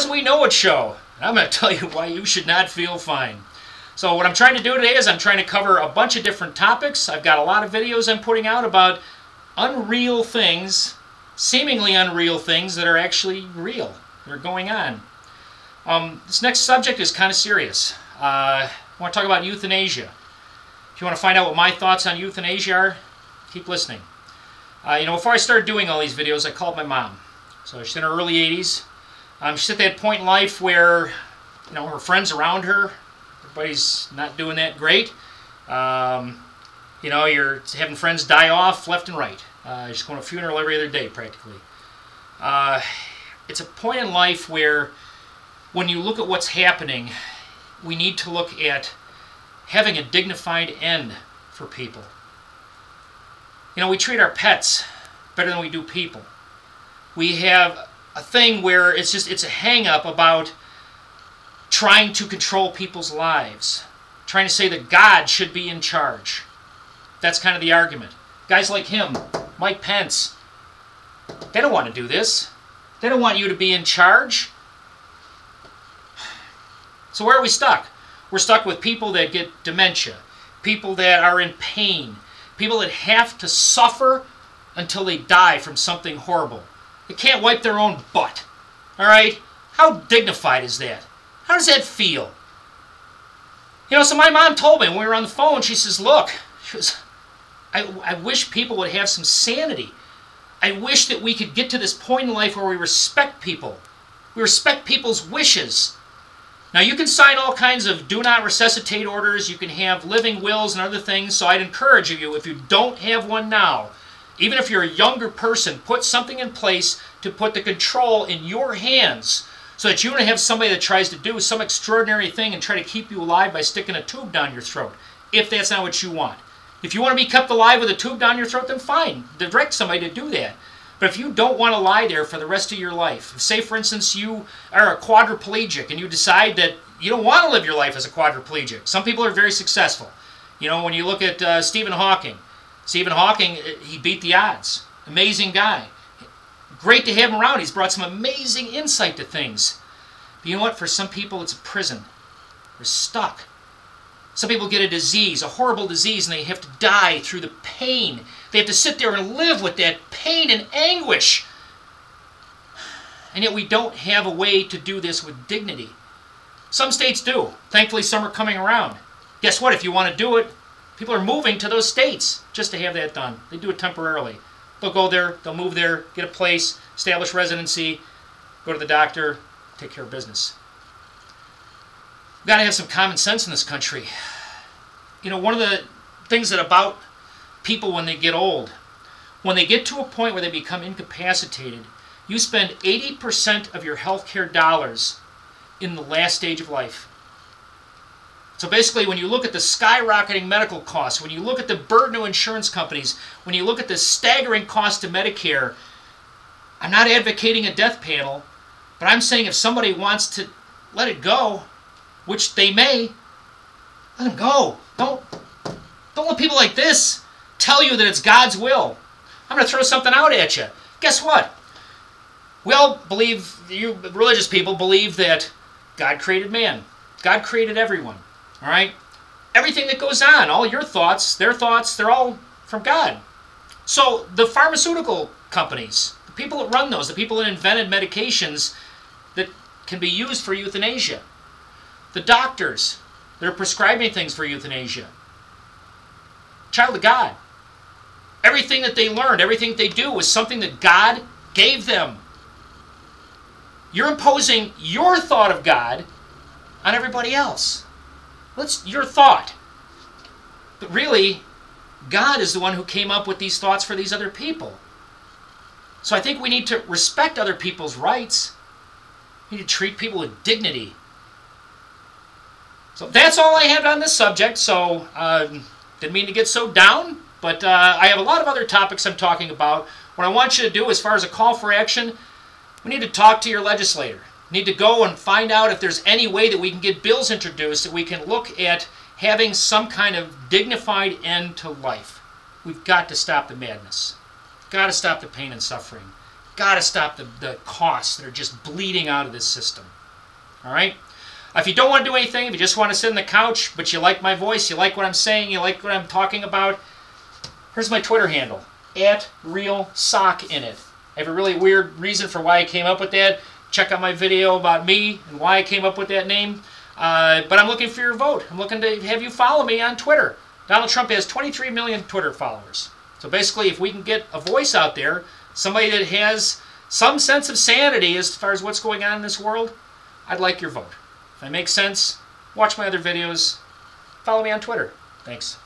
a We Know It show. I'm going to tell you why you should not feel fine. So what I'm trying to do today is I'm trying to cover a bunch of different topics. I've got a lot of videos I'm putting out about unreal things, seemingly unreal things that are actually real, that are going on. This next subject is kind of serious. I want to talk about euthanasia. If you want to find out what my thoughts on euthanasia are, keep listening. Before I started doing all these videos, I called my mom. So she's in her early 80s. She's at that point in life where, her friends around her, everybody's not doing that great. You're having friends die off left and right. She's going to a funeral every other day, practically. It's a point in life where, when you look at what's happening, we need to look at having a dignified end for people. We treat our pets better than we do people. We have a thing where it's a hang-up about trying to control people's lives, trying to say that God should be in charge. That's kind of the argument. Guys like him, Mike Pence, they don't want to do this. They don't want you to be in charge. So where are we stuck? We're stuck with people that get dementia, people that are in pain, people that have to suffer until they die from something horrible. They can't wipe their own butt. All right? How dignified is that? How does that feel? So my mom told me when we were on the phone, she says, look, I wish people would have some sanity. I wish that we could get to this point in life where we respect people. We respect people's wishes. Now, you can sign all kinds of do not resuscitate orders. You can have living wills and other things. So I'd encourage you, if you don't have one now, even if you're a younger person, put something in place to put the control in your hands so that you don't have somebody that tries to do some extraordinary thing and try to keep you alive by sticking a tube down your throat, if that's not what you want. If you want to be kept alive with a tube down your throat, then fine. Direct somebody to do that. But if you don't want to lie there for the rest of your life, say, for instance, you are a quadriplegic and you decide that you don't want to live your life as a quadriplegic. Some people are very successful. When you look at Stephen Hawking, he beat the odds. Amazing guy. Great to have him around. He's brought some amazing insight to things. But you know what? For some people, it's a prison. They're stuck. Some people get a disease, a horrible disease, and they have to die through the pain. They have to sit there and live with that pain and anguish. And yet we don't have a way to do this with dignity. Some states do. Thankfully, some are coming around. Guess what? If you want to do it, people are moving to those states just to have that done. They do it temporarily. They'll go there, they'll move there, get a place, establish residency, go to the doctor, take care of business. We've got to have some common sense in this country. One of the things that about people when they get old, when they get to a point where they become incapacitated, you spend 80% of your healthcare dollars in the last stage of life. So basically, when you look at the skyrocketing medical costs, when you look at the burden of insurance companies, when you look at the staggering cost to Medicare, I'm not advocating a death panel, but I'm saying if somebody wants to let it go, which they may, let them go. Don't let people like this tell you that it's God's will. I'm going to throw something out at you. Guess what? We all believe, you religious people believe that God created man. God created everyone. All right? Everything that goes on, all your thoughts, they're all from God. So the pharmaceutical companies, the people that run those, the people that invented medications that can be used for euthanasia, the doctors that are prescribing things for euthanasia, child of God. Everything that they learned, everything that they do was something that God gave them. You're imposing your thought of God on everybody else. That's your thought. But really, God is the one who came up with these thoughts for these other people. So I think we need to respect other people's rights. We need to treat people with dignity. So that's all I have on this subject. So didn't mean to get so down, but I have a lot of other topics I'm talking about. What I want you to do as far as a call for action, we need to talk to your legislator. We need to go and find out if there's any way that we can get bills introduced that we can look at having some kind of dignified end to life. We've got to stop the madness. Got to stop the pain and suffering. Got to stop the costs that are just bleeding out of this system. All right? If you don't want to do anything, if you just want to sit on the couch, but you like my voice, you like what I'm saying, you like what I'm talking about, here's my Twitter handle, @RealSockInit. I have a really weird reason for why I came up with that. Check out my video about me and why I came up with that name. But I'm looking for your vote. I'm looking to have you follow me on Twitter. Donald Trump has 23 million Twitter followers. So basically, if we can get a voice out there, somebody that has some sense of sanity as far as what's going on in this world, I'd like your vote. If that makes sense, watch my other videos. Follow me on Twitter. Thanks.